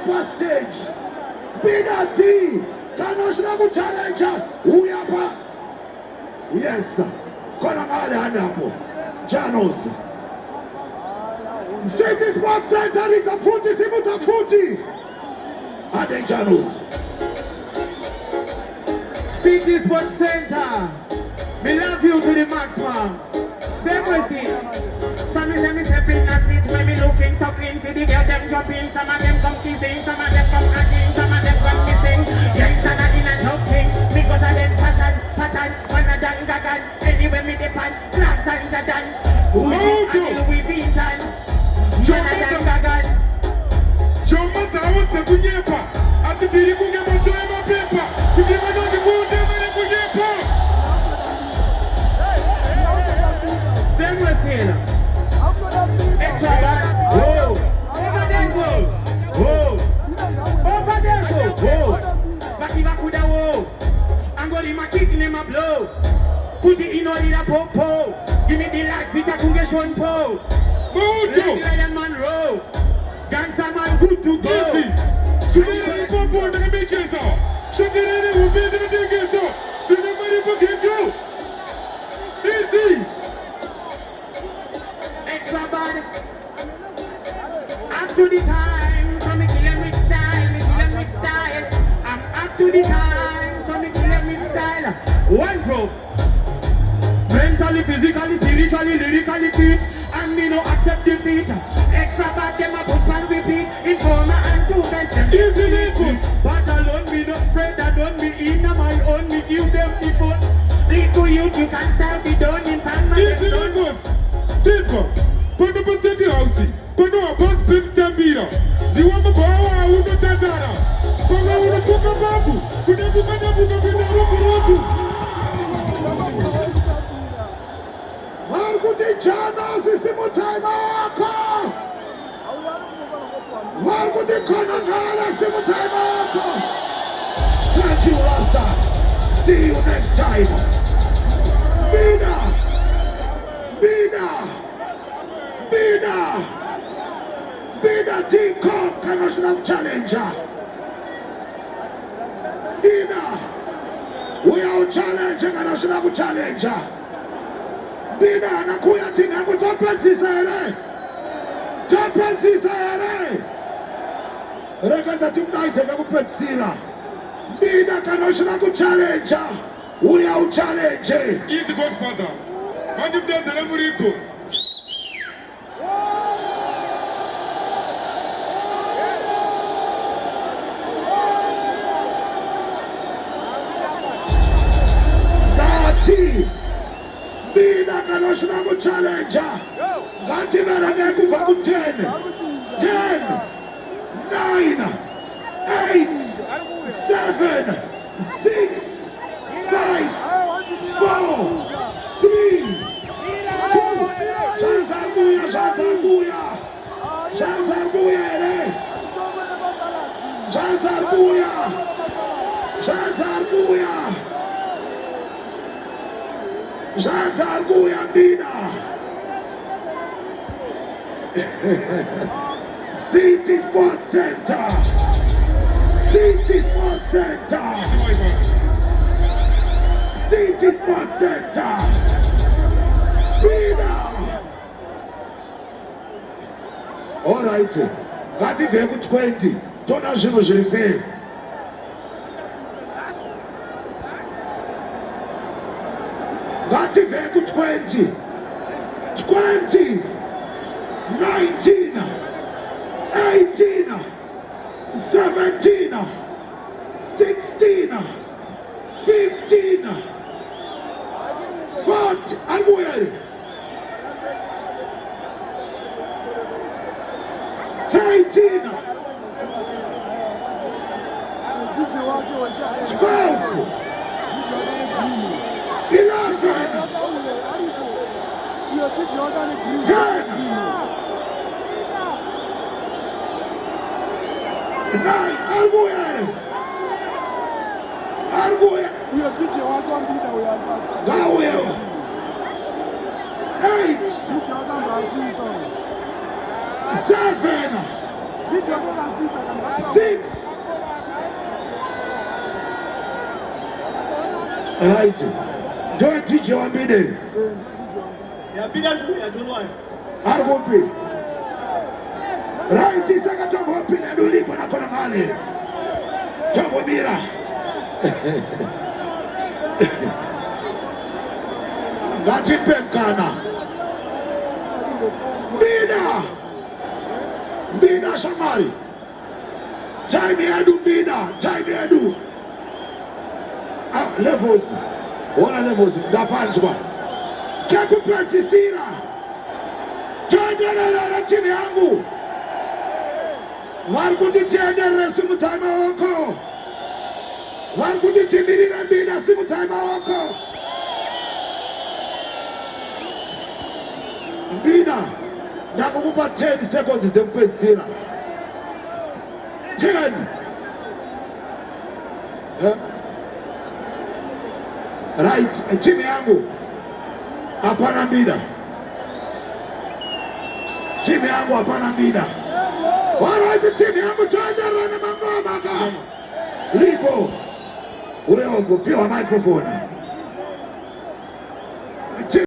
Uyapa stage. Bina D. Kanoshina ku challenger. Uyapa. Yes. Kona ngale hanapo. Janos. City Sports Center is a footy, simuta footy. Ade Janos. City Sports Center. Me love you to the maximum. Same with it. Some of them is stepping at it when me looking so clean. See the girl them jumping. Some of them come kissing. Some of them come hugging. Some of them come missing. Youngster not in a joking. Me got a them fashion pattern. When I done gagan. Anyway me depend. Clarks and Jordan. Gucci and Louis Vuitton. When I done gagan. Choma za wote kunyepa. Ati biri kunyepa toe mapepa. Kunyepa no kikunde mene kunyepa. Same was here. Extra bad. Whoa. Over there so. Whoa. Over there so. Whoa. Bakiva kuda whoa. Angori ma kick ne ma blow. Footy inorira popo. Give me the light. Peter kunge shon po. Mojo. Lion man row. Gangster man good to go. Sumera popo na mecheza. Shakirene ubende na tegeza. Sinamari pokejo. Easy. Extra bad. Up to the time, so me kill 'em with style, me kill 'em with style. I'm up to the time, so me kill 'em with style. One drop. Mentally, physically, spiritually, lyrically fit, and me no accept defeat. Extra bad, them a put and repeat. Informer and two-faced, them easy little. But alone, me not afraid that don't be in my own, me give them the fun. Lead to youth, you can start the done in fan, man, Easy little. Tifa. Quando você de house, quando a boss big tambira, se o homem boa uno tandara, quando uno chuca babu, quando buka na buka bina ruku. Marco de Janos is simultaneously. Marco de Konangala simultaneously. Thank you, Rasta. See you next time. Bina. Bina T-Comp International Challenger. Bina. We are challenging a national challenger. Bina nakuya timu yangu topenzisa ere. Rekaza timu naiteka kupetsira. Bina national challenger. We are challenging. Easy Godfather. Mani mdeze na murito. Bina national challenger. Ganti merage kufa ku 10, 9, 8, 7, 6, 5, 4, 3, 2. Jantar Buya Bina. City Sports Center. City Sports Center. City Sports Center. Bina. All right. Gati veku 20. Tona jino jirife. Gati veku 20. 20. 19. 18. 17. 16. 15. 40. Arguere. 13. 12. 11. 10. 9. Arguere. Gauel. 8. 7. 6. Right. Don't teach your bidder. Argupi. Right, isaka tombo pina dulipo na kona mali. Tombo mira. Ngati pemkana. Bina Shamari. Time yadu Bina. Time yadu. Levels. Wana levels. Da panzwa. Keku plati sira. Tendele na timu yangu. Warkuti tendele simu time wako. Warkuti timiri na Bina simu time wako. Bina. Nakukupa 10 seconds zimpe sira. 10. Right, timu yangu hapana Bina. Timu yangu hapana Bina. Alright, timu yangu tuendelee na mangoma. Lipo. Wewe uko pia microphone.